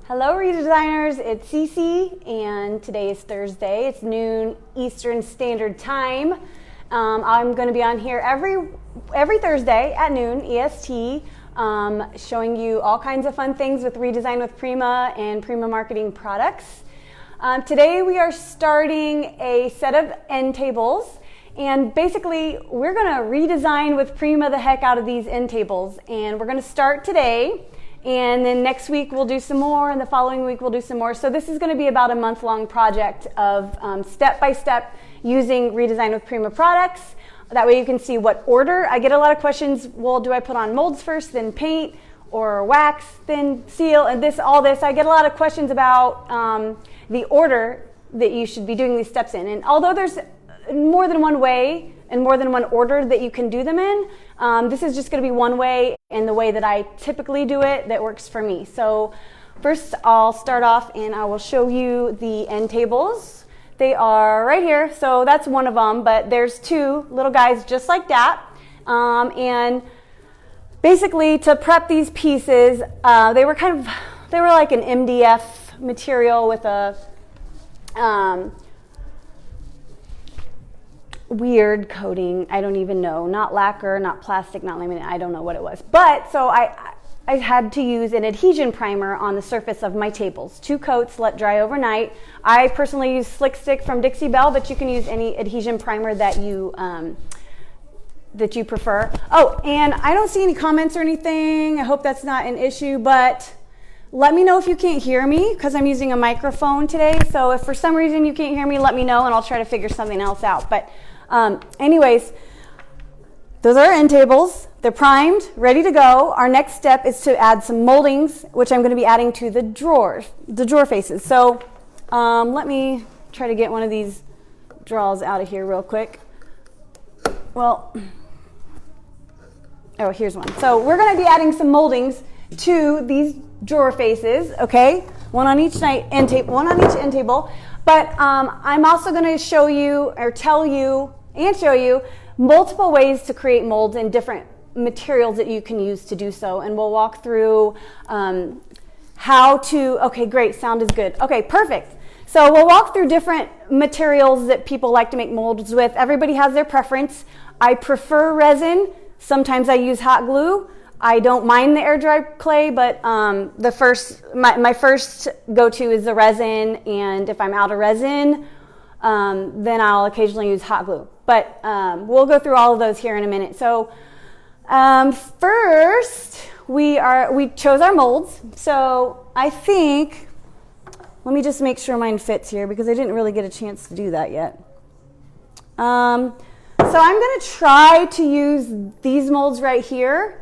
Hello Redesigners, it's Cece and today is Thursday. It's noon Eastern Standard Time. I'm going to be on here every Thursday at noon EST showing you all kinds of fun things with Redesign with Prima and Prima marketing products. Today we are starting a set of end tables, and basically we're going to redesign with Prima the heck out of these end tables, and we're going to start today. And then next week we'll do some more, and the following week we'll do some more. So this is going to be about a month-long project of step-by-step using Redesign with Prima products. That way you can see what order. I get a lot of questions, well, do I put on molds first, then paint, or wax, then seal, and all this. I get a lot of questions about the order that you should be doing these steps in. And although there's more than one way and more than one order that you can do them in, this is just going to be one way, and the way that I typically do it that works for me. So first I'll start off and I will show you the end tables. They are right here, so that's one of them, but there's two little guys just like that. And basically to prep these pieces, they were like an MDF material with a weird coating. I don't even know, not lacquer, not plastic, not laminate, I don't know what it was. But so I had to use an adhesion primer on the surface of my tables. 2 coats, let dry overnight. I personally use Slick Stick from Dixie Belle, but you can use any adhesion primer that you prefer. Oh, and I don't see any comments or anything. I hope that's not an issue, but let me know if you can't hear me, because I'm using a microphone today. So if for some reason you can't hear me, let me know and I'll try to figure something else out. But anyways, those are our end tables. They're primed, ready to go. Our next step is to add some moldings, which I'm going to be adding to the drawer faces. So let me try to get one of these drawers out of here real quick. Well, oh, here's one. So we're going to be adding some moldings to these drawer faces, okay? One on each end table. But I'm also going to show you, or tell you, and show you multiple ways to create molds and different materials that you can use to do so. And we'll walk through how to, okay, great, sound is good. Okay, perfect. So we'll walk through different materials that people like to make molds with. Everybody has their preference. I prefer resin. Sometimes I use hot glue. I don't mind the air dry clay, but my first go-to is the resin, and if I'm out of resin, then I'll occasionally use hot glue. But we'll go through all of those here in a minute. So first, we chose our molds. So I think, let me just make sure mine fits here, because I didn't really get a chance to do that yet. So I'm going to try to use these molds right here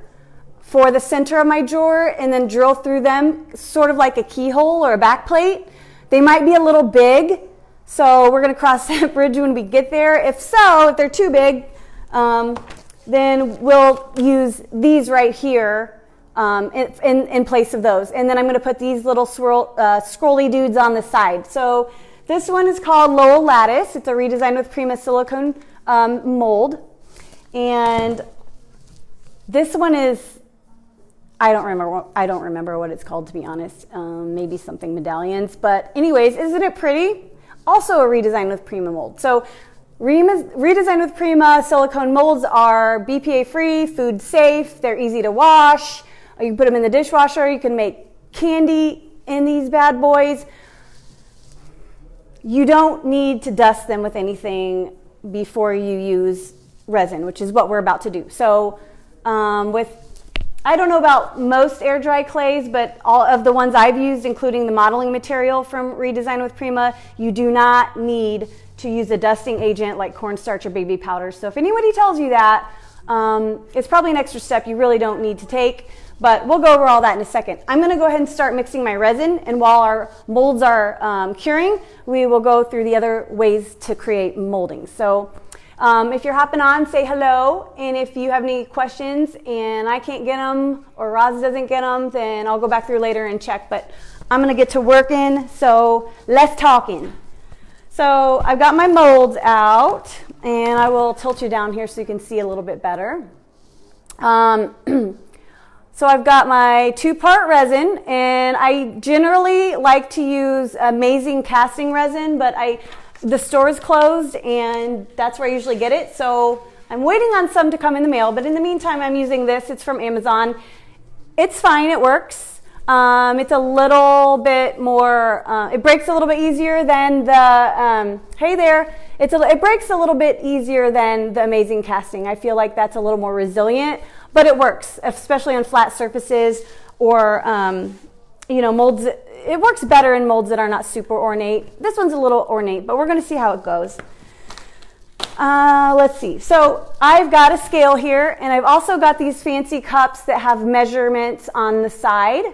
for the center of my drawer, and then drill through them sort of like a keyhole or a back plate. They might be a little big, so we're going to cross that bridge when we get there. If they're too big, then we'll use these right here in place of those. And then I'm going to put these little scrolly dudes on the side. So this one is called Lowell Lattice. It's a Redesign with Prima silicone mold. And this one is, I don't remember what it's called, to be honest. Maybe something medallions. But anyways, isn't it pretty? Also a Redesign with Prima mold. So Redesign with Prima silicone molds are BPA free, food safe, they're easy to wash. You can put them in the dishwasher. You can make candy in these bad boys. You don't need to dust them with anything before you use resin, which is what we're about to do. So I don't know about most air dry clays, but all of the ones I've used, including the modeling material from Redesign with Prima, you do not need to use a dusting agent like cornstarch or baby powder. So if anybody tells you that, it's probably an extra step you really don't need to take, but we'll go over all that in a second. I'm going to go ahead and start mixing my resin, and while our molds are curing, we will go through the other ways to create moldings. So if you're hopping on, say hello, and if you have any questions and I can't get them or Roz doesn't get them, then I'll go back through later and check, but I'm going to get to working, so less talking. So I've got my molds out, and I will tilt you down here so you can see a little bit better. So I've got my 2-part resin, and I generally like to use Amazing casting resin, but the store is closed and that's where I usually get it. So I'm waiting on some to come in the mail, but in the meantime I'm using this. It's from Amazon. It's fine, it works. It's a little bit more, it breaks a little bit easier than the, hey there, it breaks a little bit easier than the Amazing casting. I feel like that's a little more resilient, but it works, especially on flat surfaces or, molds. It works better in molds that are not super ornate. This one's a little ornate, but we're gonna see how it goes. Let's see. So I've got a scale here, and I've also got these fancy cups that have measurements on the side.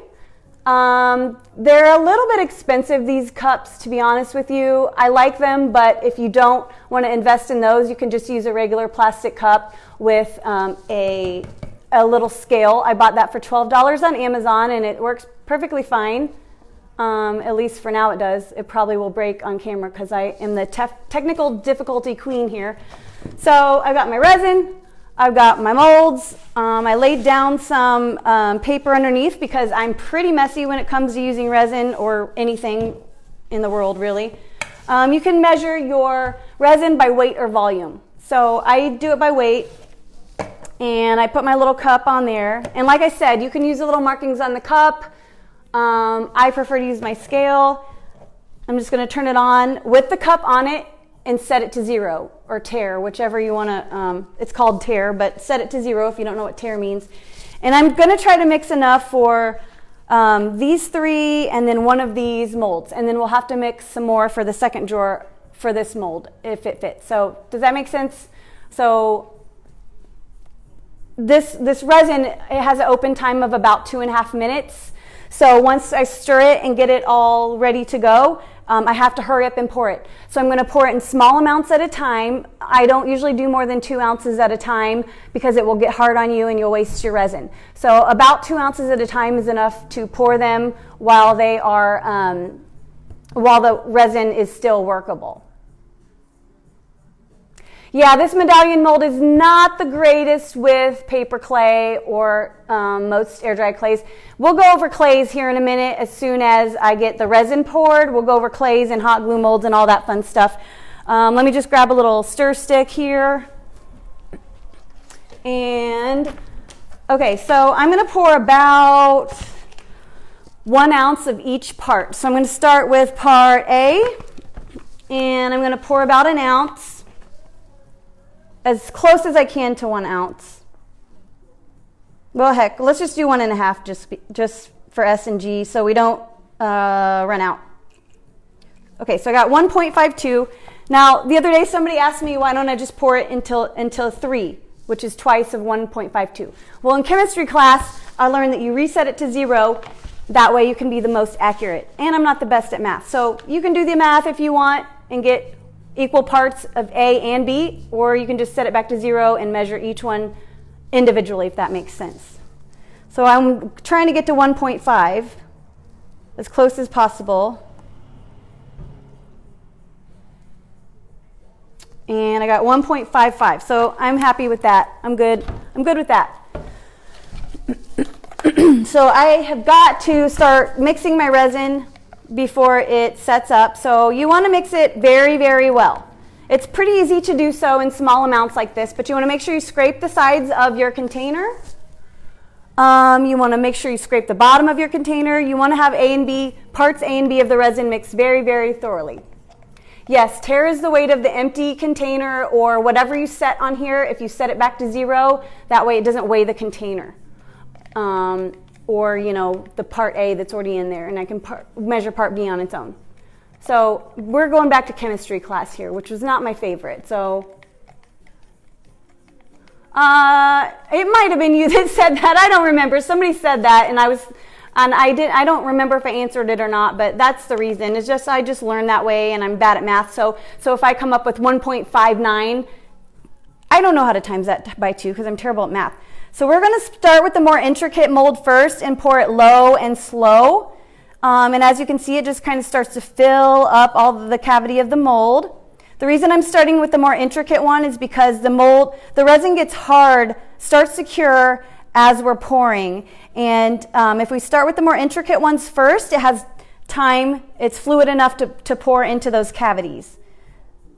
They're a little bit expensive, these cups, to be honest with you. I like them, but if you don't want to invest in those, you can just use a regular plastic cup with a little scale. I bought that for $12 on Amazon, and it works perfectly fine. At least for now it does. It probably will break on camera because I am the technical difficulty queen here. So I've got my resin, I've got my molds. I laid down some paper underneath because I'm pretty messy when it comes to using resin or anything in the world, really. You can measure your resin by weight or volume. So I do it by weight, and I put my little cup on there. And like I said, you can use the little markings on the cup. I prefer to use my scale. I'm just going to turn it on with the cup on it and set it to 0 or tare, whichever you want to, it's called tare, but set it to 0 if you don't know what tare means. And I'm going to try to mix enough for these 3 and then one of these molds. And then we'll have to mix some more for the second drawer for this mold if it fits. So does that make sense? So this resin, it has an open time of about 2.5 minutes. So once I stir it and get it all ready to go, I have to hurry up and pour it. So I'm going to pour it in small amounts at a time. I don't usually do more than 2 ounces at a time because it will get hard on you and you'll waste your resin. So about 2 ounces at a time is enough to pour them while they are, while the resin is still workable. Yeah, this medallion mold is not the greatest with paper clay or most air dry clays. We'll go over clays here in a minute as soon as I get the resin poured. We'll go over clays and hot glue molds and all that fun stuff. Let me just grab a little stir stick here. And, okay, so I'm going to pour about 1 ounce of each part. So I'm going to start with part A, and I'm going to pour about 1 ounce. As close as I can to 1 ounce. Well, heck, let's just do 1.5 just for S and G so we don't run out. Okay, so I got 1.52. Now, the other day somebody asked me why don't I just pour it until 3, which is twice of 1.52. Well, in chemistry class, I learned that you reset it to 0. That way you can be the most accurate. And I'm not the best at math. So you can do the math if you want and get equal parts of A and B, or you can just set it back to 0 and measure each one individually, if that makes sense. So I'm trying to get to 1.5 as close as possible. And I got 1.55, so I'm happy with that. I'm good with that. So I have got to start mixing my resin before it sets up. So you want to mix it very, very well. It's pretty easy to do so in small amounts like this, but you want to make sure you scrape the sides of your container. You want to make sure you scrape the bottom of your container. You want to have parts A and B of the resin mixed very, very thoroughly. Yes, tare is the weight of the empty container or whatever you set on here. If you set it back to 0, that way it doesn't weigh the container. Or, the part A that's already in there, and I can measure part B on its own. So we're going back to chemistry class here, which was not my favorite. So it might have been you that said that. I don't remember. Somebody said that, and I don't remember if I answered it or not, but that's the reason. It's just I just learned that way, and I'm bad at math. So if I come up with 1.59, I don't know how to times that by 2 because I'm terrible at math. So we're going to start with the more intricate mold first and pour it low and slow. And as you can see, it just kind of starts to fill up all the cavity of the mold. The reason I'm starting with the more intricate one is because the resin gets hard, starts to cure as we're pouring. And if we start with the more intricate ones first, it has time, it's fluid enough to pour into those cavities.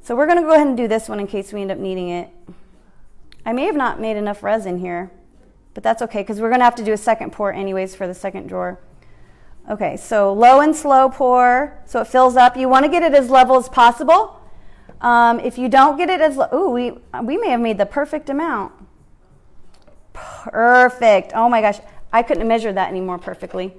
So we're going to go ahead and do this one in case we end up needing it. I may have not made enough resin here, but that's okay because we're going to have to do a second pour anyways for the second drawer. Okay, so low and slow pour so it fills up. You want to get it as level as possible. If you don't get it as we may have made the perfect amount. Perfect. Oh my gosh, I couldn't have measured that any more perfectly.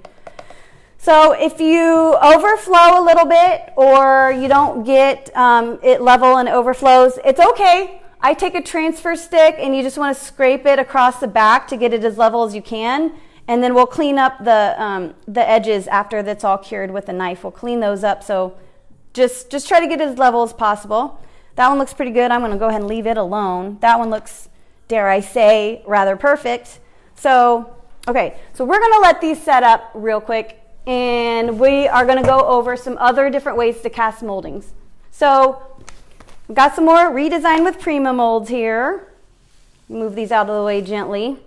So if you overflow a little bit or you don't get it level and overflows, it's okay. I take a transfer stick and you just want to scrape it across the back to get it as level as you can. And then we'll clean up the edges after that's all cured with a knife. We'll clean those up. So just try to get it as level as possible. That one looks pretty good. I'm going to go ahead and leave it alone. That one looks, dare I say, rather perfect. So, okay, so we're going to let these set up real quick. And we are going to go over some other different ways to cast moldings. So we've got some more Redesign with Prima molds here. Move these out of the way gently.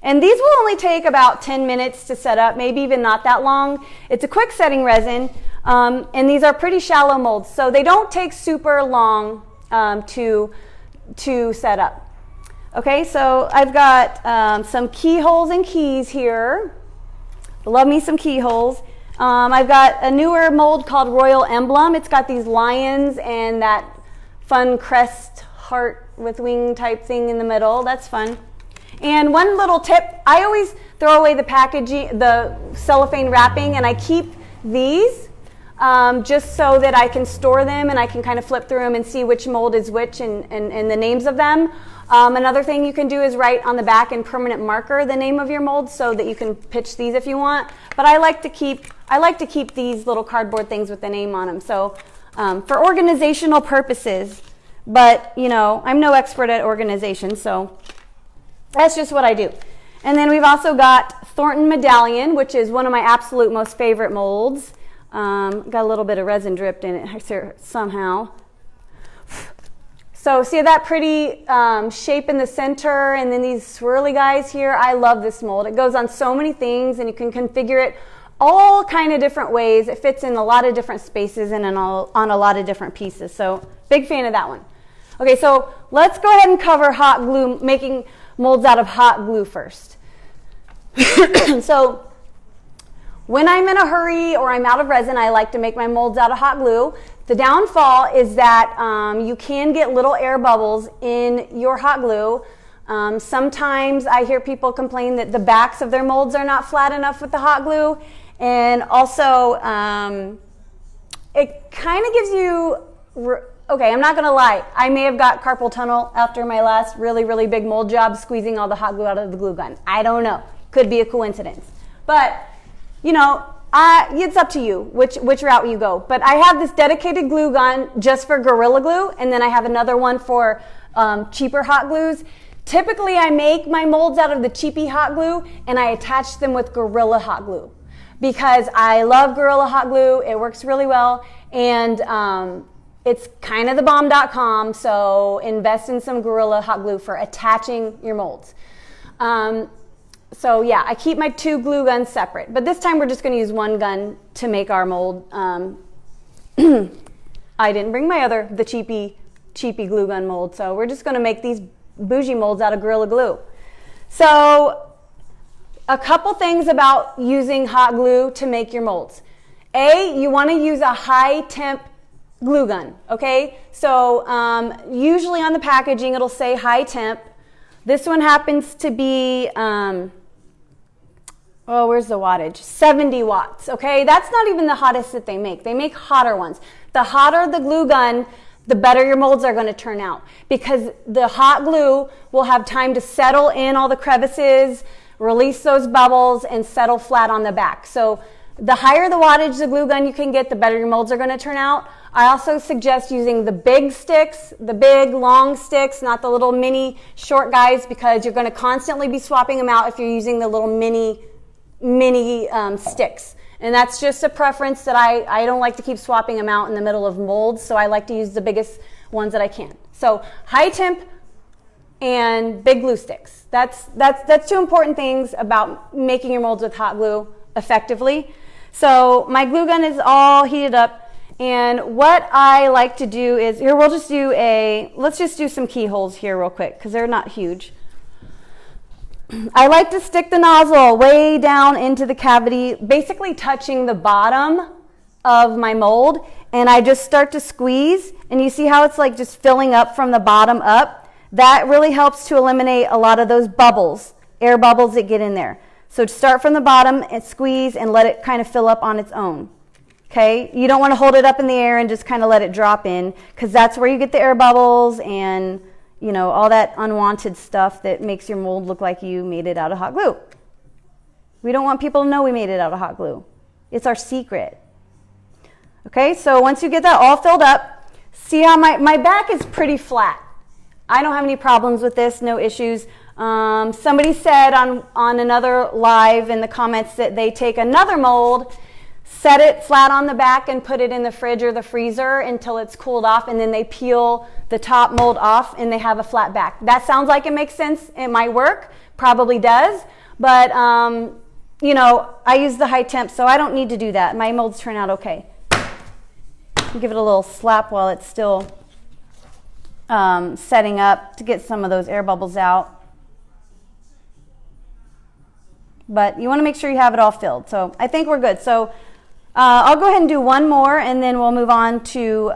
And these will only take about 10 minutes to set up, maybe even not that long. It's a quick setting resin, and these are pretty shallow molds, so they don't take super long to set up. Okay, so I've got some keyholes and keys here. Love me some keyholes. I've got a newer mold called Royal Emblem. It's got these lions and that fun crest heart with wing type thing in the middle. That's fun. And one little tip, I always throw away the packaging, the cellophane wrapping, and I keep these just so that I can store them and I can kind of flip through them and see which mold is which and the names of them. Another thing you can do is write on the back in permanent marker the name of your mold so that you can pitch these if you want. But I like to keep these little cardboard things with the name on them. So for organizational purposes, but you know, I'm no expert at organization, so that's just what I do. And then we've also got Thornton Medallion, which is one of my absolute most favorite molds. Got a little bit of resin dripped in it here somehow. So see that pretty shape in the center and then these swirly guys here? I love this mold. It goes on so many things and you can configure it all kind of different ways. It fits in a lot of different spaces and on a lot of different pieces. So big fan of that one. Okay, so let's go ahead and cover hot glue, making molds out of hot glue first. So when I'm in a hurry or I'm out of resin, I like to make my molds out of hot glue. The downfall is that you can get little air bubbles in your hot glue. Sometimes I hear people complain that the backs of their molds are not flat enough with the hot glue. And also, it kind of gives you, okay, I'm not going to lie. I may have got carpal tunnel after my last really, really big mold job squeezing all the hot glue out of the glue gun. I don't know. Could be a coincidence. But, you know, it's up to you which route you go. But I have this dedicated glue gun just for Gorilla Glue, and then I have another one for cheaper hot glues. Typically, I make my molds out of the cheapy hot glue, and I attach them with Gorilla hot glue because I love Gorilla hot glue. It works really well, and it's kind of the bomb.com, so invest in some Gorilla hot glue for attaching your molds. So yeah, I keep my two glue guns separate, but this time we're just going to use one gun to make our mold. I didn't bring the cheapy glue gun mold, so we're just going to make these bougie molds out of Gorilla Glue. So a couple things about using hot glue to make your molds. You want to use a high temp glue gun, okay? So usually on the packaging it'll say high temp. This one happens to be, where's the wattage? 70 watts, okay? That's not even the hottest that they make. They make hotter ones. The hotter the glue gun, the better your molds are going to turn out because the hot glue will have time to settle in all the crevices, release those bubbles, and settle flat on the back. So the higher the wattage the glue gun you can get, the better your molds are going to turn out. I also suggest using the big sticks, the big long sticks, not the little mini short guys, because you're going to constantly be swapping them out if you're using the little mini sticks. And that's just a preference that I don't like to keep swapping them out in the middle of molds, so I like to use the biggest ones that I can. So high temp and big glue sticks. That's two important things about making your molds with hot glue effectively. So my glue gun is all heated up, and what I like to do is, here let's just do some keyholes here real quick because they're not huge. I like to stick the nozzle way down into the cavity, basically touching the bottom of my mold, and I just start to squeeze, and you see how it's like just filling up from the bottom up? That really helps to eliminate a lot of those bubbles, air bubbles that get in there. So start from the bottom and squeeze and let it kind of fill up on its own. Okay, you don't want to hold it up in the air and just kind of let it drop in, because that's where you get the air bubbles and, you know, all that unwanted stuff that makes your mold look like you made it out of hot glue. We don't want people to know we made it out of hot glue. It's our secret. Okay, so once you get that all filled up, see how my back is pretty flat. I don't have any problems with this, no issues. Somebody said on another live in the comments that they take another mold, set it flat on the back and put it in the fridge or the freezer until it's cooled off, and then they peel the top mold off and they have a flat back. That sounds like it makes sense. It might work, probably does, but you know, I use the high temp, so I don't need to do that. My molds turn out okay. Give it a little slap while it's still setting up to get some of those air bubbles out. But you want to make sure you have it all filled. So I think we're good. So I'll go ahead and do one more, and then we'll move on to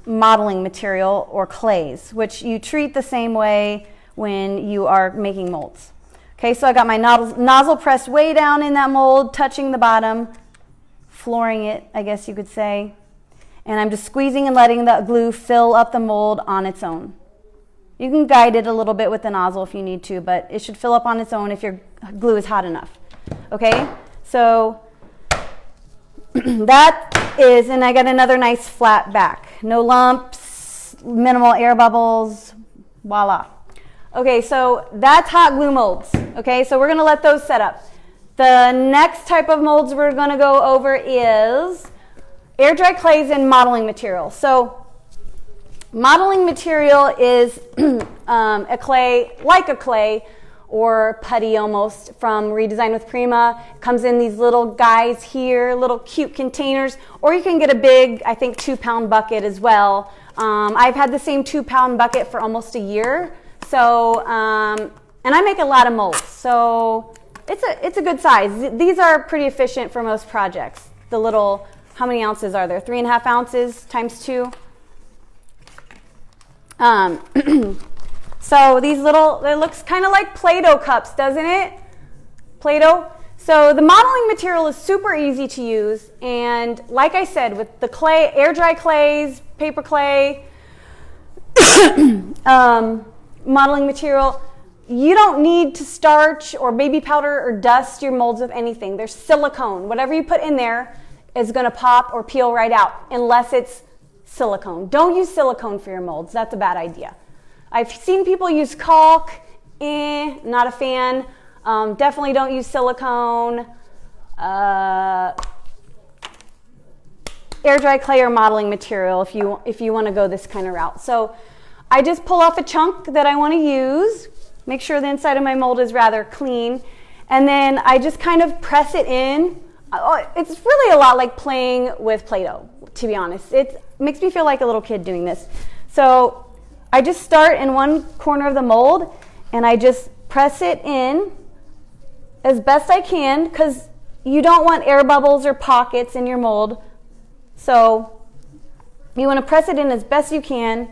modeling material or clays, which you treat the same way when you are making molds. Okay, so I got my nozzle pressed way down in that mold, touching the bottom, flooring it, I guess you could say. And I'm just squeezing and letting the glue fill up the mold on its own. You can guide it a little bit with the nozzle if you need to, but it should fill up on its own if your glue is hot enough. Okay, so that is, and I got another nice flat back. No lumps, minimal air bubbles, voila. Okay, so that's hot glue molds. Okay, so we're gonna let those set up. The next type of molds we're gonna go over is air dry clays and modeling material. So modeling material is a clay, like a clay or putty almost, from Redesign with Prima. It comes in these little guys here, little cute containers, or you can get a big, I think 2-pound bucket as well. I've had the same 2-pound bucket for almost a year. So, and I make a lot of molds, so it's a good size. These are pretty efficient for most projects. The little, how many ounces are there? 3.5 ounces times 2. So these little, it looks kind of like Play-Doh cups, doesn't it? Play-Doh. So the modeling material is super easy to use, and like I said, with the clay, air dry clays, paper clay, modeling material, you don't need to starch or baby powder or dust your molds with anything. There's silicone. Whatever you put in there is going to pop or peel right out unless it's silicone. Don't use silicone for your molds. That's a bad idea. I've seen people use caulk. Not a fan. Definitely don't use silicone. Air dry clay or modeling material if you want to go this kind of route. So I just pull off a chunk that I want to use, make sure the inside of my mold is rather clean, and then I just kind of press it in. It's really a lot like playing with Play-Doh, to be honest. It makes me feel like a little kid doing this. So I just start in one corner of the mold, and I just press it in as best I can, because you don't want air bubbles or pockets in your mold. So you want to press it in as best you can.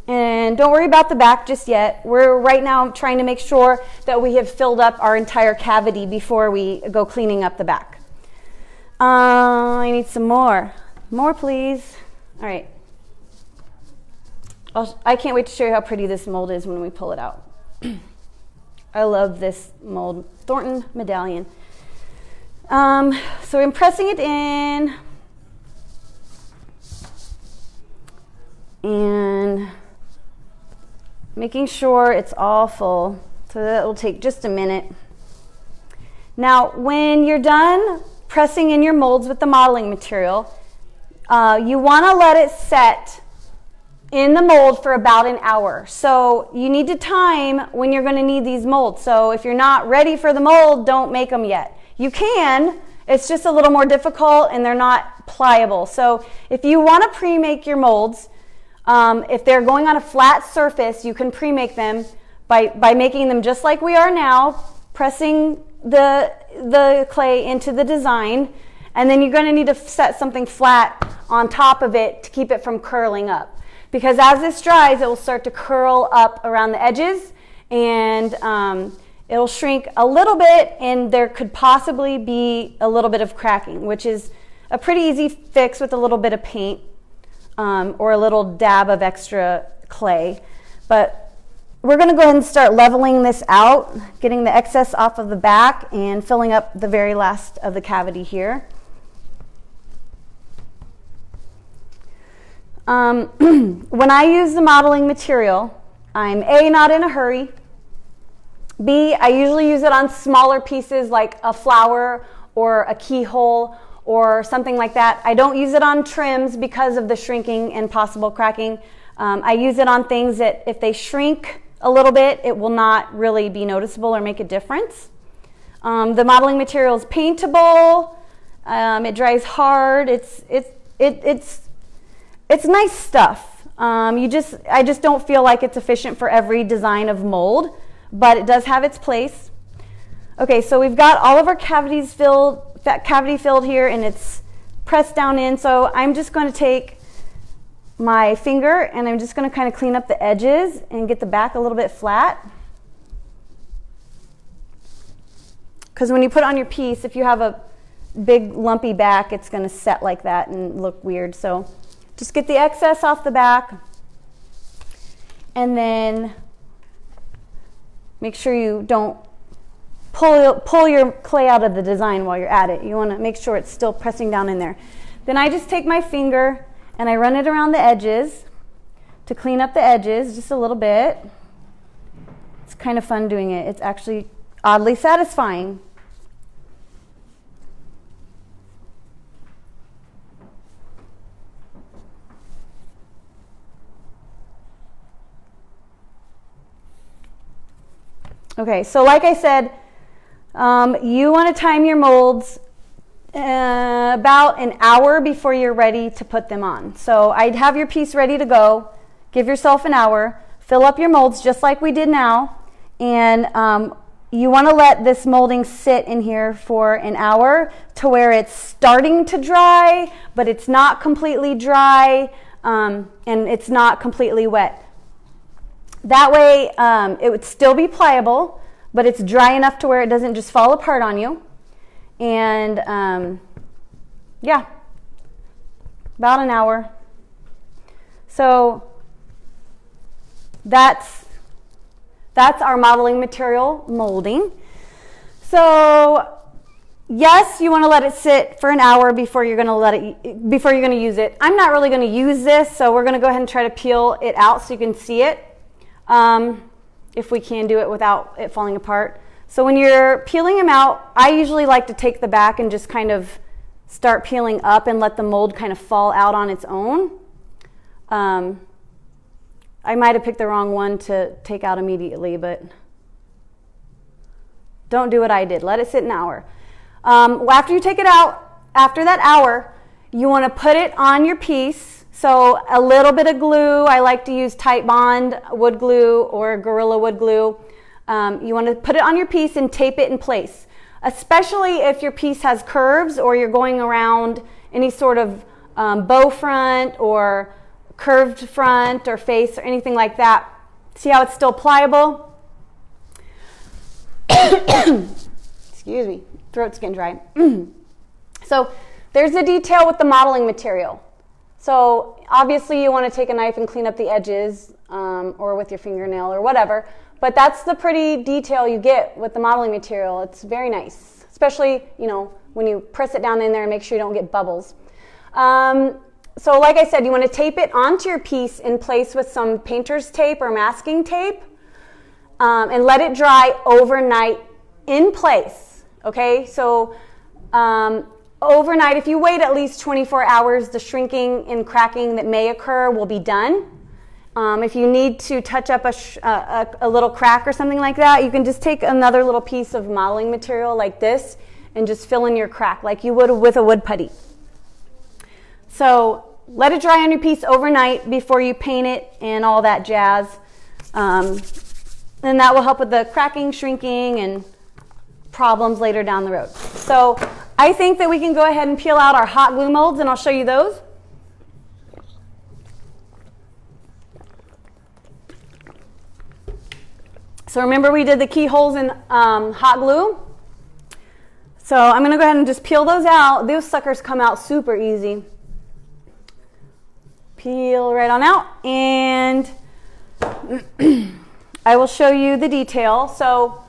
And don't worry about the back just yet. We're right now trying to make sure that we have filled up our entire cavity before we go cleaning up the back. I need some more. More, please. All right. I can't wait to show you how pretty this mold is when we pull it out. I love this mold. Thornton medallion. So I'm pressing it in. And making sure it's all full, so that will take just a minute. Now, when you're done pressing in your molds with the modeling material, you want to let it set in the mold for about an hour. So you need to time when you're going to need these molds. So if you're not ready for the mold, don't make them yet. You can, it's just a little more difficult and they're not pliable. So if you want to pre-make your molds, if they're going on a flat surface, you can pre-make them by making them just like we are now, pressing the clay into the design, and then you're going to need to set something flat on top of it to keep it from curling up. Because as this dries, it will start to curl up around the edges, and it'll shrink a little bit, and there could possibly be a little bit of cracking, which is a pretty easy fix with a little bit of paint or a little dab of extra clay. But we're going to go ahead and start leveling this out, getting the excess off of the back and filling up the very last of the cavity here. When I use the modeling material, I'm A, not in a hurry. B, I usually use it on smaller pieces like a flower or a keyhole or something like that. I don't use it on trims because of the shrinking and possible cracking. I use it on things that if they shrink a little bit, it will not really be noticeable or make a difference. The modeling material is paintable. It dries hard. It's nice stuff. I just don't feel like it's efficient for every design of mold, but it does have its place. Okay, so we've got all of our cavities filled, that cavity filled here, and it's pressed down in. So I'm just going to take my finger and I'm just going to kind of clean up the edges and get the back a little bit flat. Because when you put it on your piece, if you have a big lumpy back, it's going to set like that and look weird. So just get the excess off the back, and then make sure you don't pull your clay out of the design while you're at it. You want to make sure it's still pressing down in there. Then I just take my finger and I run it around the edges to clean up the edges just a little bit. It's kind of fun doing it. It's actually oddly satisfying. Okay, so like I said, you want to time your molds about an hour before you're ready to put them on. So I'd have your piece ready to go. Give yourself an hour. Fill up your molds just like we did now. And you want to let this molding sit in here for an hour to where it's starting to dry, but it's not completely dry, and it's not completely wet. That way it would still be pliable, but it's dry enough to where it doesn't just fall apart on you. And yeah, about an hour. So that's our modeling material molding. So yes, you want to let it sit for an hour before you're going to use it. I'm not really going to use this, so we're going to go ahead and try to peel it out so you can see it. If we can do it without it falling apart. So when you're peeling them out, I usually like to take the back and just kind of start peeling up and let the mold kind of fall out on its own. I might have picked the wrong one to take out immediately, but don't do what I did. Let it sit an hour. After you take it out, after that hour, you want to put it on your piece. So a little bit of glue. I like to use Tight Bond wood glue or Gorilla wood glue. You want to put it on your piece and tape it in place, especially if your piece has curves or you're going around any sort of bow front or curved front or face or anything like that. See how it's still pliable? Excuse me, throat's getting dry. So there's the detail with the modeling material. So obviously you want to take a knife and clean up the edges or with your fingernail or whatever, but that's the pretty detail you get with the modeling material. It's very nice, especially, you know, when you press it down in there and make sure you don't get bubbles. So like I said, you want to tape it onto your piece in place with some painter's tape or masking tape and let it dry overnight in place, okay? So overnight, if you wait at least 24 hours, the shrinking and cracking that may occur will be done. If you need to touch up a little crack or something like that, you can just take another little piece of modeling material like this and just fill in your crack like you would with a wood putty. So let it dry on your piece overnight before you paint it and all that jazz. And that will help with the cracking, shrinking, and problems later down the road. So I think that we can go ahead and peel out our hot glue molds, and I'll show you those. So remember we did the keyholes in hot glue? So I'm going to go ahead and just peel those out. Those suckers come out super easy. Peel right on out, and I will show you the detail. So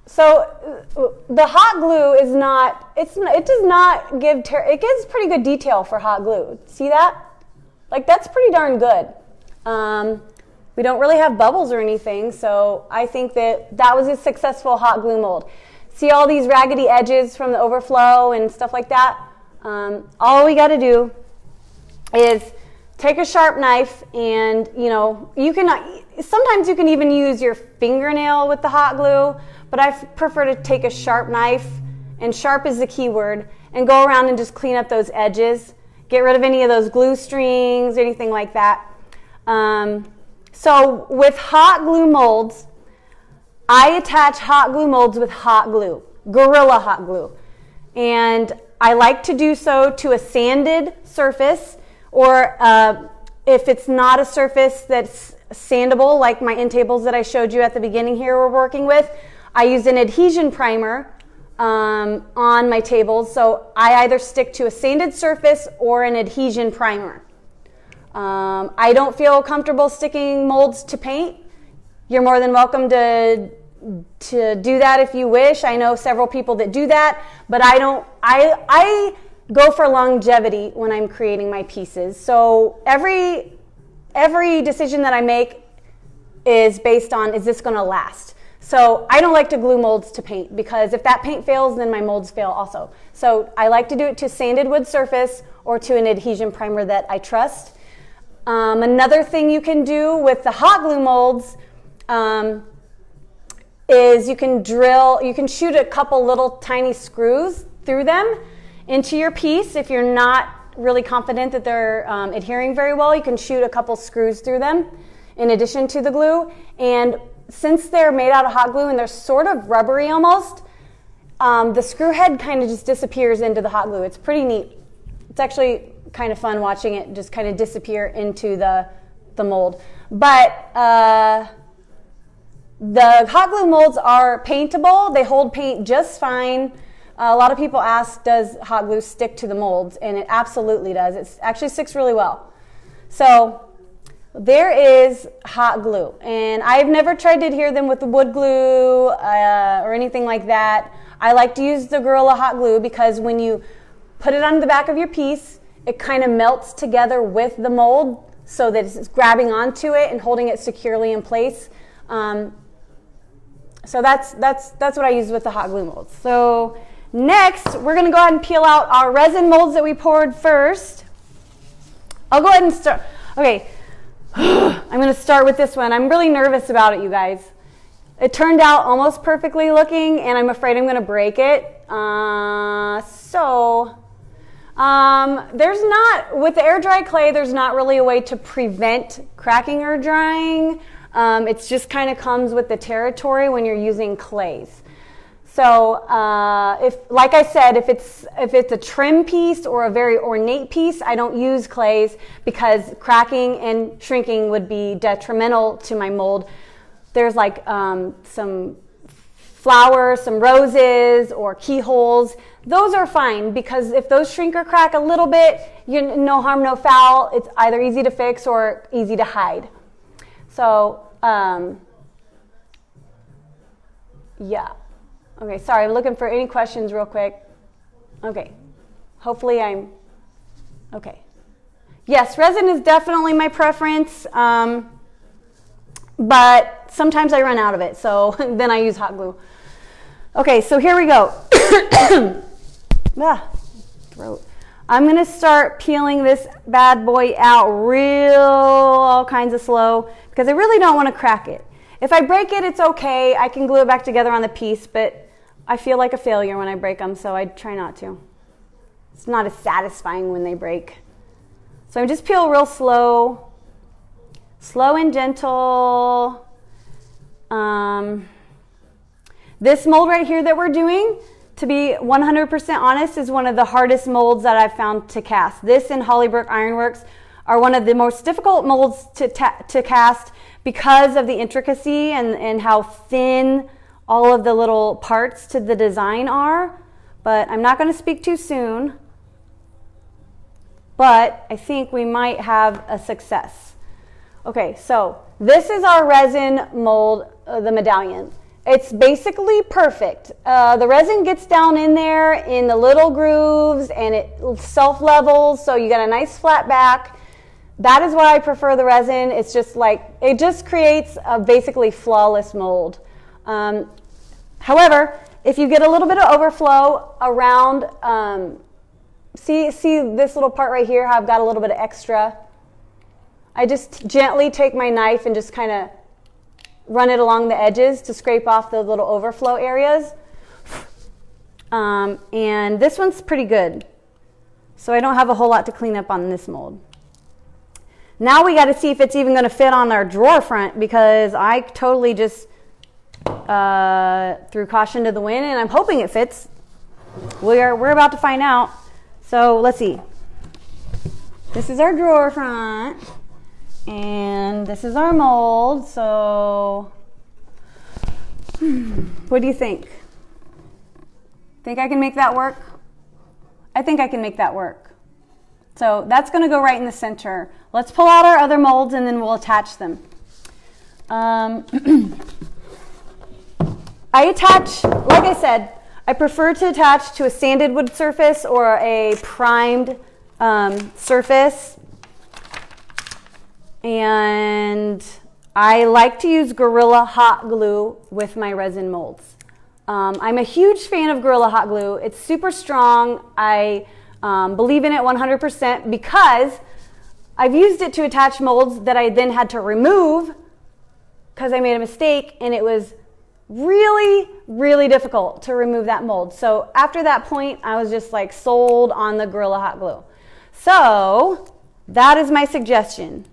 the hot glue is not, it does not give, it gives pretty good detail for hot glue. See that? Like, that's pretty darn good. We don't really have bubbles or anything, so I think that that was a successful hot glue mold. See all these raggedy edges from the overflow and stuff like that? All we got to do is take a sharp knife, and you can, sometimes you can even use your fingernail with the hot glue, but I prefer to take a sharp knife, and sharp is the key word, and go around and just clean up those edges. Get rid of any of those glue strings, anything like that. So with hot glue molds, I attach hot glue molds with hot glue, Gorilla Hot Glue. And I like to do so to a sanded surface, or if it's not a surface that's sandable, like my end tables that I showed you at the beginning here we're working with, I use an adhesion primer on my tables. So I either stick to a sanded surface or an adhesion primer. I don't feel comfortable sticking molds to paint. You're more than welcome to do that if you wish. I know several people that do that, but I don't. I go for longevity when I'm creating my pieces. So every decision that I make is based on, is this going to last? So I don't like to glue molds to paint, because if that paint fails, then my molds fail also. So I like to do it to sanded wood surface or to an adhesion primer that I trust. Another thing you can do with the hot glue molds is you can shoot a couple little tiny screws through them into your piece. If you're not really confident that they're adhering very well, you can shoot a couple screws through them in addition to the glue. And since they're made out of hot glue and they're sort of rubbery almost, the screw head kind of just disappears into the hot glue. It's pretty neat. It's actually kind of fun watching it just kind of disappear into the mold. But the hot glue molds are paintable. They hold paint just fine. A lot of people ask, does hot glue stick to the molds? And it absolutely does. It actually sticks really well. So there is hot glue. And I've never tried to adhere them with the wood glue or anything like that. I like to use the Gorilla Hot Glue because when you put it on the back of your piece, it kind of melts together with the mold so that it's grabbing onto it and holding it securely in place. So that's what I use with the hot glue molds. So next, we're going to go ahead and peel out our resin molds that we poured first. I'll go ahead and start. Okay, I'm going to start with this one. I'm really nervous about it, you guys. It turned out almost perfectly looking, and I'm afraid I'm going to break it. There's not, with the air dry clay, there's not really a way to prevent cracking or drying. It just kind of comes with the territory when you're using clays. So like I said, if it's a trim piece or a very ornate piece, I don't use clays because cracking and shrinking would be detrimental to my mold. There's like some flowers, some roses, or keyholes. Those are fine because if those shrink or crack a little bit, no harm, no foul. It's either easy to fix or easy to hide. So, yeah. Okay, sorry, I'm looking for any questions real quick. Okay, hopefully I'm, okay. Yes, resin is definitely my preference, but sometimes I run out of it, so then I use hot glue. Okay, so here we go. Throat. I'm going to start peeling this bad boy out all kinds of slow because I really don't want to crack it. If I break it, it's okay. I can glue it back together on the piece, but I feel like a failure when I break them, so I try not to. It's not as satisfying when they break. So I just peel real slow and gentle. This mold right here that we're doing, to be 100% honest, is one of the hardest molds that I've found to cast. This and Hollybrook Ironworks are one of the most difficult molds to cast because of the intricacy and how thin all of the little parts to the design are. But I'm not going to speak too soon. But I think we might have a success. Okay, so this is our resin mold, the medallion. It's basically perfect. The resin gets down in there in the little grooves and it self-levels, so you get a nice flat back. That is why I prefer the resin. It's just like, it just creates a basically flawless mold. However, if you get a little bit of overflow around, see this little part right here, how I've got a little bit of extra? I just gently take my knife and just kind of run it along the edges to scrape off the little overflow areas. And this one's pretty good. So I don't have a whole lot to clean up on this mold. Now we got to see if it's even going to fit on our drawer front, because I totally just threw caution to the wind, and I'm hoping it fits. We're about to find out. So let's see. This is our drawer front, and this is our mold. So what do you think? Think I can make that work? I think I can make that work. So that's going to go right in the center. Let's pull out our other molds and then we'll attach them. I attach, like I said, I prefer to attach to a sanded wood surface or a primed surface. And I like to use Gorilla Hot Glue with my resin molds. I'm a huge fan of Gorilla Hot Glue. It's super strong. I believe in it 100% because I've used it to attach molds that I then had to remove because I made a mistake, and it was really, really difficult to remove that mold. So after that point, I was just like sold on the Gorilla Hot Glue. So that is my suggestion.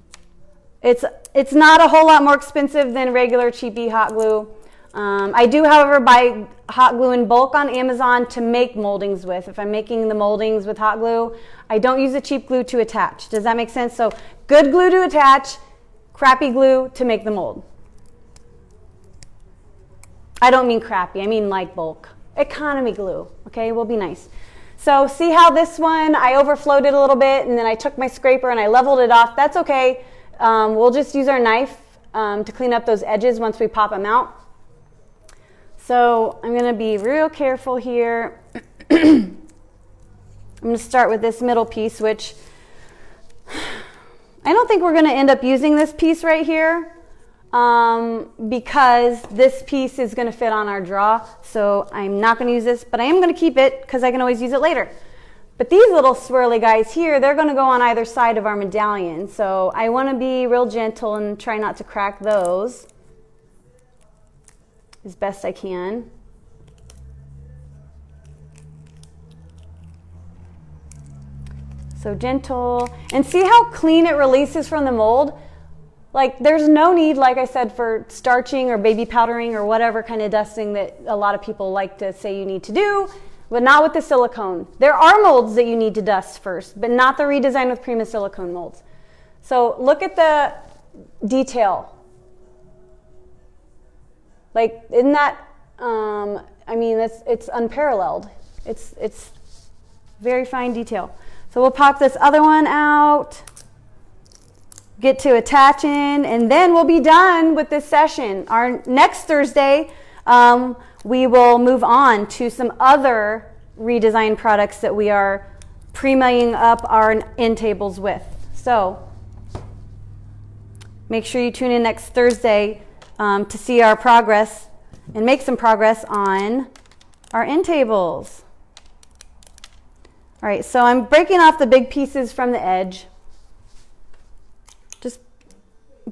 It's not a whole lot more expensive than regular cheapy hot glue. I do, however, buy hot glue in bulk on Amazon to make moldings with. If I'm making the moldings with hot glue, I don't use the cheap glue to attach. Does that make sense? So good glue to attach, crappy glue to make the mold. I don't mean crappy, I mean like bulk. Economy glue, okay, will be nice. So see how this one, I overflowed it a little bit and then I took my scraper and I leveled it off. That's okay. We'll just use our knife to clean up those edges once we pop them out. So I'm going to be real careful here. I'm going to start with this middle piece, which I don't think we're going to end up using this piece right here because this piece is going to fit on our draw. So I'm not going to use this, but I am going to keep it because I can always use it later. But these little swirly guys here, they're going to go on either side of our medallion. So I want to be real gentle and try not to crack those as best I can. So gentle. And see how clean it releases from the mold? Like there's no need, like I said, for starching or baby powdering or whatever kind of dusting that a lot of people like to say you need to do, but not with the silicone. There are molds that you need to dust first, but not the Redesign with Prima silicone molds. So look at the detail. Like, isn't that, I mean, it's unparalleled. It's very fine detail. So we'll pop this other one out, get to attaching, and then we'll be done with this session. Our next Thursday, we will move on to some other Redesign products that we are Primaing up our end tables with. So make sure you tune in next Thursday to see our progress and make some progress on our end tables. All right, so I'm breaking off the big pieces from the edge. Just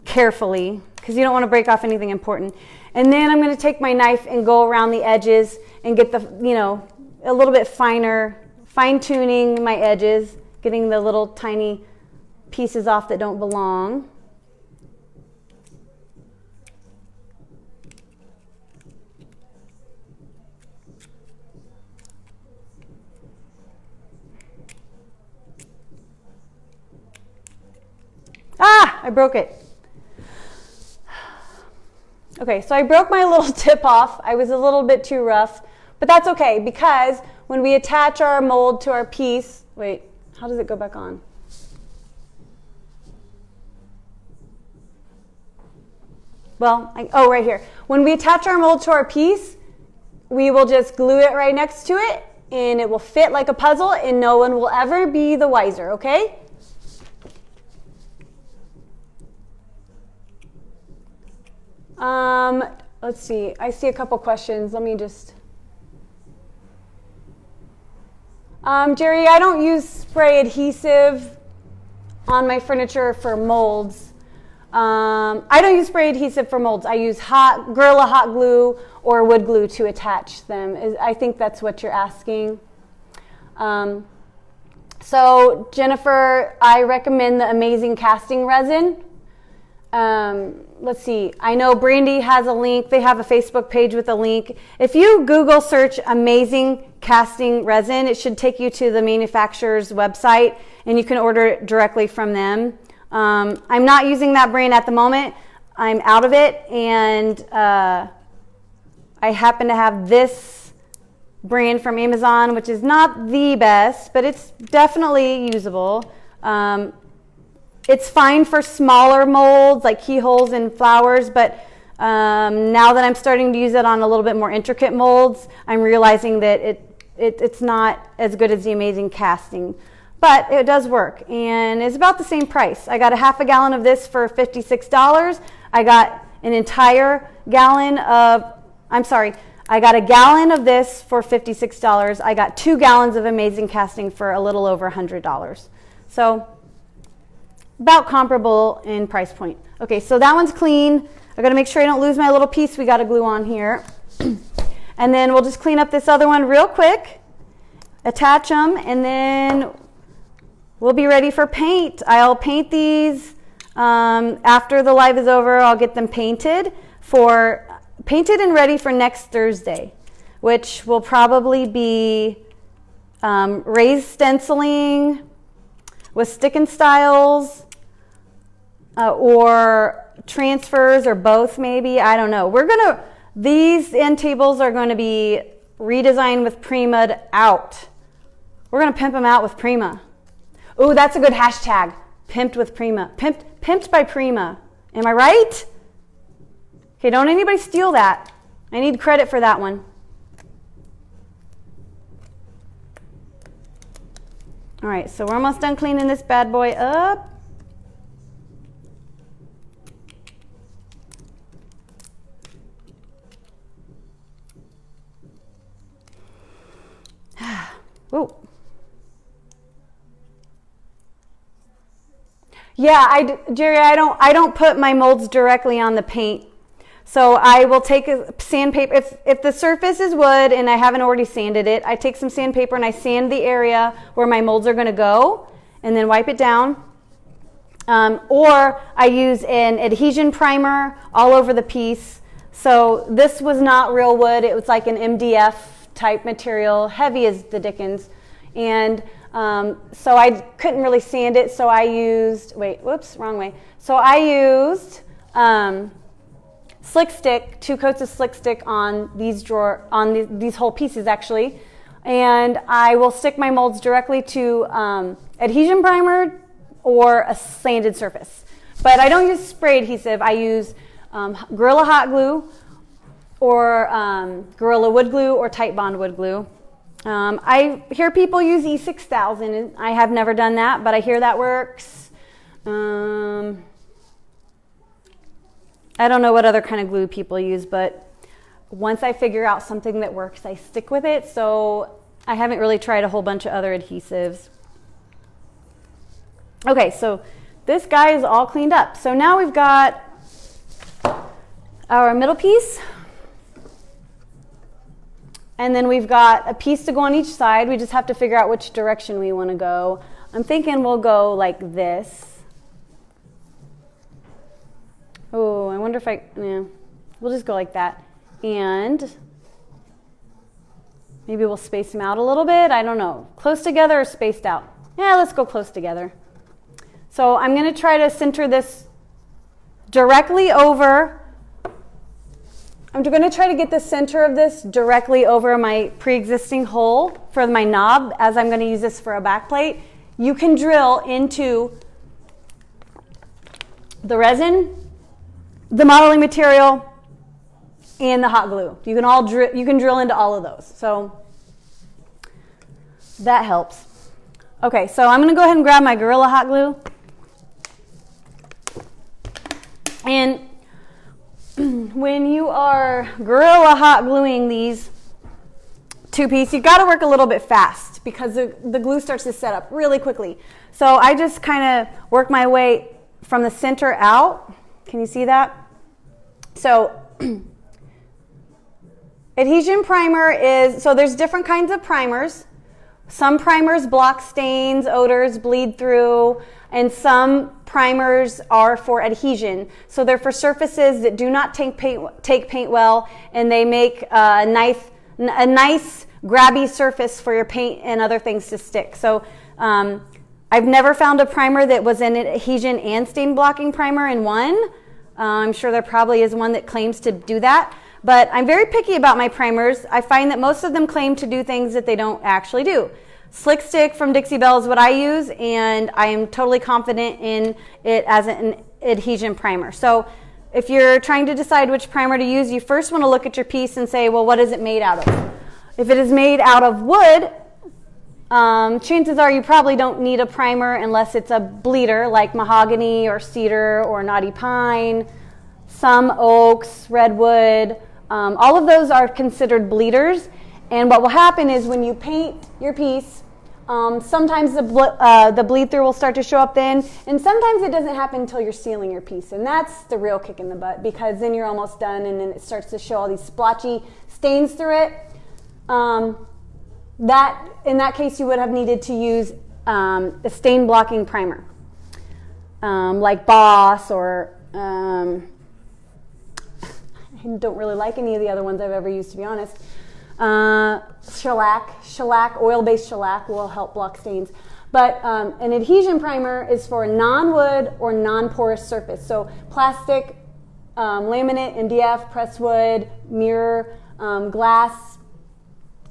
carefully, because you don't want to break off anything important. And then I'm going to take my knife and go around the edges and get the, you know, a little bit finer, fine-tuning my edges, getting the little tiny pieces off that don't belong. Ah, I broke it. Okay, so I broke my little tip off. I was a little bit too rough, but that's okay because when we attach our mold to our piece, wait, how does it go back on? Well, oh, right here. When we attach our mold to our piece, we will just glue it right next to it and it will fit like a puzzle and no one will ever be the wiser, okay? Let's see. I see a couple questions. Let me just. Jerry, I don't use spray adhesive on my furniture for molds. I don't use spray adhesive for molds. I use Gorilla hot glue or wood glue to attach them. I think that's what you're asking. So Jennifer, I recommend the Amazing Casting Resin. Let's see. I know Brandy has a link. They have a Facebook page with a link. If you Google search Amazing Casting Resin, it should take you to the manufacturer's website and you can order it directly from them. I'm not using that brand at the moment. I'm out of it and I happen to have this brand from Amazon, which is not the best, but it's definitely usable. It's fine for smaller molds like keyholes and flowers, but now that I'm starting to use it on a little bit more intricate molds, I'm realizing that it's not as good as the Amazing Casting, but it does work and it's about the same price. I got a half a gallon of this for $56. I got an entire gallon of, I got a gallon of this for $56. I got 2 gallons of Amazing Casting for a little over $100. So about comparable in price point. Okay, so that one's clean. I gotta make sure I don't lose my little piece we gotta glue on here. And then we'll just clean up this other one real quick, attach them, and then we'll be ready for paint. I'll paint these after the live is over. I'll get them painted and ready for next Thursday, which will probably be raised stenciling with stick and styles or transfers or both maybe. I don't know. These end tables are going to be redesigned with Prima out. We're going to pimp them out with Prima. Ooh, that's a good hashtag. Pimped with Prima. Pimped by Prima. Am I right? Okay, don't anybody steal that. I need credit for that one. All right, so we're almost done cleaning this bad boy up. Ooh. Yeah, Jerry, I don't put my molds directly on the paint. So I will take a sandpaper. If the surface is wood and I haven't already sanded it, I take some sandpaper and I sand the area where my molds are going to go and then wipe it down. Or I use an adhesion primer all over the piece. So this was not real wood. It was like an MDF type material, heavy as the dickens. And so I couldn't really sand it. So I used, wrong way. So I used slick stick, 2 coats of slick stick on these whole pieces actually, and I will stick my molds directly to adhesion primer or a sanded surface. But I don't use spray adhesive. I use Gorilla hot glue or Gorilla wood glue or Titebond wood glue. I hear people use E6000. I have never done that, but I hear that works. I don't know what other kind of glue people use, but once I figure out something that works, I stick with it. So I haven't really tried a whole bunch of other adhesives. Okay, so this guy is all cleaned up. So now we've got our middle piece. And then we've got a piece to go on each side. We just have to figure out which direction we want to go. I'm thinking we'll go like this. Oh, I wonder if yeah, we'll just go like that. And maybe we'll space them out a little bit. I don't know. Close together or spaced out? Yeah, let's go close together. So I'm going to try to center this directly over. I'm going to try to get the center of this directly over my pre-existing hole for my knob, as I'm going to use this for a back plate. You can drill into the resin, the modeling material, and the hot glue. You can drill into all of those. So that helps. Okay, so I'm going to go ahead and grab my Gorilla hot glue. And when you are Gorilla hot gluing these two-piece, you've got to work a little bit fast because the glue starts to set up really quickly. So I just kind of work my way from the center out. Can you see that? So adhesion primer is, so there's different kinds of primers. Some primers block stains, odors, bleed through, and some primers are for adhesion. So they're for surfaces that do not take paint well, and they make a nice grabby surface for your paint and other things to stick. So I've never found a primer that was an adhesion and stain blocking primer in one. I'm sure there probably is one that claims to do that. But I'm very picky about my primers. I find that most of them claim to do things that they don't actually do. Slick Stick from Dixie Belle is what I use, and I am totally confident in it as an adhesion primer. So if you're trying to decide which primer to use, you first want to look at your piece and say, well, what is it made out of? If it is made out of wood, chances are you probably don't need a primer unless it's a bleeder like mahogany or cedar or knotty pine, some oaks, redwood. All of those are considered bleeders. And what will happen is when you paint your piece, sometimes the bleed through will start to show up then, and sometimes it doesn't happen until you're sealing your piece. And that's the real kick in the butt, because then you're almost done and then it starts to show all these splotchy stains through it. In that case, you would have needed to use a stain blocking primer, like Boss or I don't really like any of the other ones I've ever used, to be honest. Shellac, oil-based shellac will help block stains. But an adhesion primer is for a non-wood or non-porous surface. So plastic, laminate, MDF, pressed wood, mirror, glass,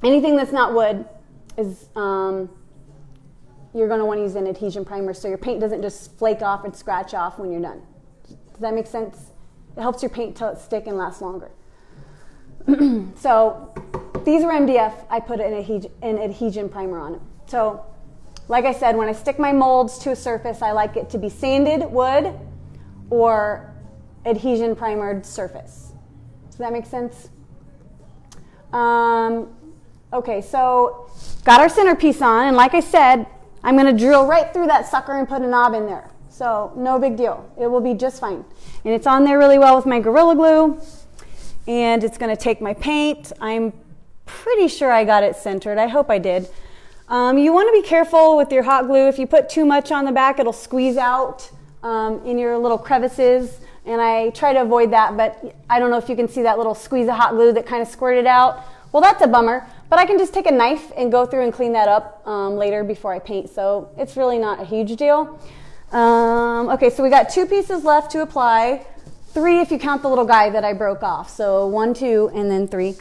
anything that's not wood is you're going to want to use an adhesion primer so your paint doesn't just flake off and scratch off when you're done. Does that make sense? It helps your paint to stick and last longer. So these were MDF. I put an adhesion primer on them. So like I said, when I stick my molds to a surface, I like it to be sanded wood or adhesion primered surface. Does that make sense? Okay, so got our centerpiece on, and like I said, I'm going to drill right through that sucker and put a knob in there. So no big deal. It will be just fine. And it's on there really well with my Gorilla Glue. And it's going to take my paint. I'm pretty sure I got it centered. I hope I did. You want to be careful with your hot glue. If you put too much on the back, it'll squeeze out in your little crevices. And I try to avoid that, but I don't know if you can see that little squeeze of hot glue that kind of squirted out. Well, that's a bummer. But I can just take a knife and go through and clean that up later before I paint. So it's really not a huge deal. Okay, so we got 2 pieces left to apply. 3 if you count the little guy that I broke off. So 1, 2, and then 3.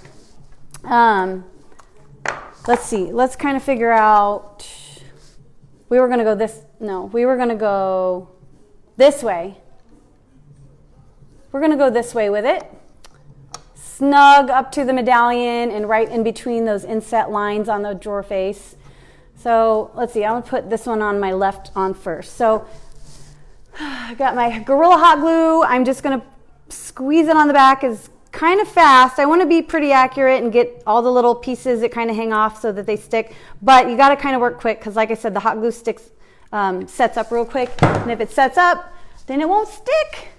Let's see. Let's kind of figure out. We were going to go this. No, we were going to go this way. We're going to go this way with it. Snug up to the medallion and right in between those inset lines on the drawer face. So let's see. I'm going to put this one on my left on first. So I got my Gorilla hot glue. I'm just going to squeeze it on the back as kind of fast. I want to be pretty accurate and get all the little pieces that kind of hang off so that they stick. But you got to kind of work quick because, like I said, the hot glue sticks sets up real quick. And if it sets up, then it won't stick.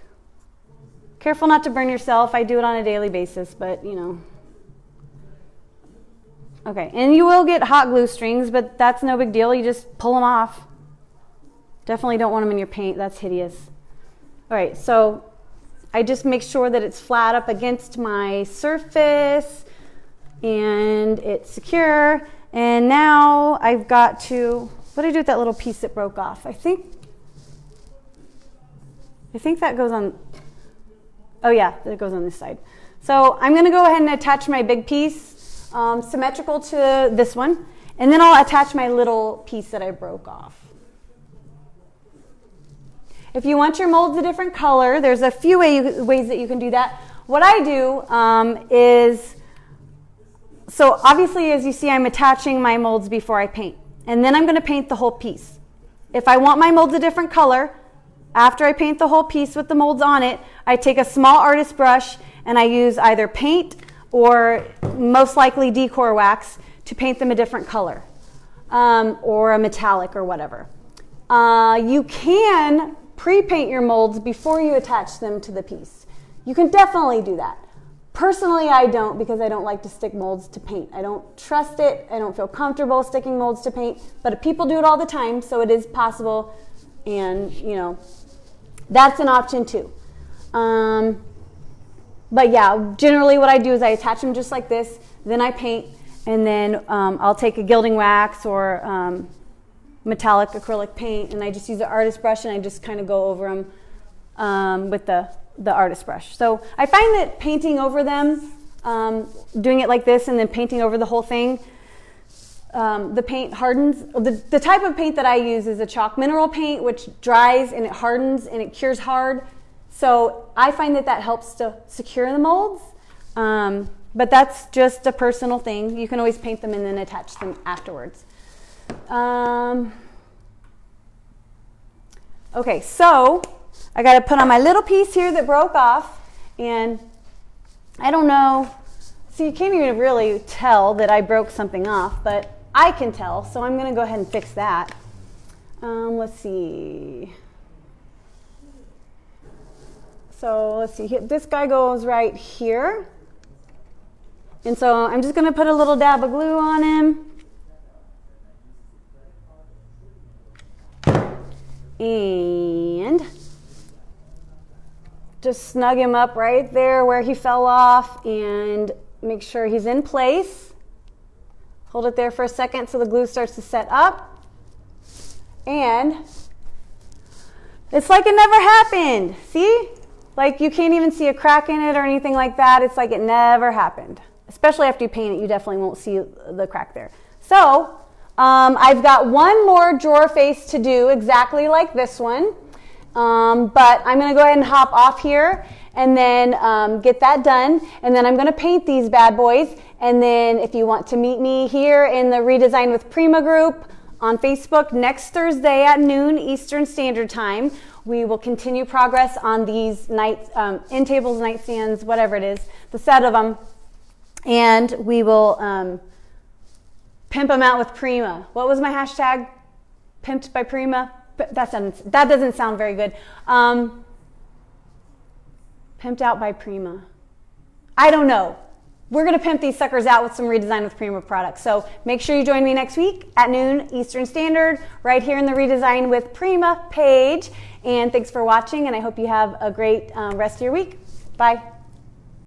Careful not to burn yourself. I do it on a daily basis, but you know. Okay, and you will get hot glue strings, but that's no big deal. You just pull them off. Definitely don't want them in your paint. That's hideous. All right, so I just make sure that it's flat up against my surface and it's secure. And now I've got to, what did I do with that little piece that broke off? I think that goes on, oh yeah, that goes on this side. So I'm gonna go ahead and attach my big piece, symmetrical to this one, and then I'll attach my little piece that I broke off. If you want your molds a different color, there's a few ways that you can do that. What I do is, so obviously as you see, I'm attaching my molds before I paint. And then I'm gonna paint the whole piece. If I want my molds a different color, after I paint the whole piece with the molds on it, I take a small artist brush and I use either paint or most likely decor wax to paint them a different color or a metallic or whatever. You can pre-paint your molds before you attach them to the piece. You can definitely do that. Personally, I don't, because I don't like to stick molds to paint. I don't trust it. I don't feel comfortable sticking molds to paint, but people do it all the time, so it is possible, and you know, that's an option too. But yeah, generally what I do is I attach them just like this, then I paint, and then I'll take a gilding wax or metallic acrylic paint, and I just use an artist brush and I just kind of go over them with the artist brush. So I find that painting over them, doing it like this and then painting over the whole thing, the paint hardens. The type of paint that I use is a chalk mineral paint, which dries and it hardens and it cures hard. So I find that that helps to secure the molds, but that's just a personal thing. You can always paint them and then attach them afterwards. Okay, so I got to put on my little piece here that broke off, and I don't know, so you can't even really tell that I broke something off, but I can tell, so I'm going to go ahead and fix that. Let's see. So let's see, this guy goes right here, and so I'm just going to put a little dab of glue on him. And just snug him up right there where he fell off and make sure he's in place. Hold it there for a second so the glue starts to set up. And it's like it never happened. See? Like you can't even see a crack in it or anything like that. It's like it never happened. Especially after you paint it, you definitely won't see the crack there. So I've got one more drawer face to do exactly like this one, but I'm going to go ahead and hop off here and then get that done, and then I'm going to paint these bad boys. And then if you want to meet me here in the Redesign with Prima group on Facebook next Thursday at noon Eastern Standard Time, we will continue progress on these end tables, nightstands, whatever it is, the set of them, and we will pimp them out with Prima. What was my hashtag? Pimped by Prima? That doesn't sound very good. Pimped out by Prima. I don't know. We're going to pimp these suckers out with some Redesign with Prima products. So make sure you join me next week at noon Eastern Standard, right here in the Redesign with Prima page. And thanks for watching, and I hope you have a great rest of your week. Bye.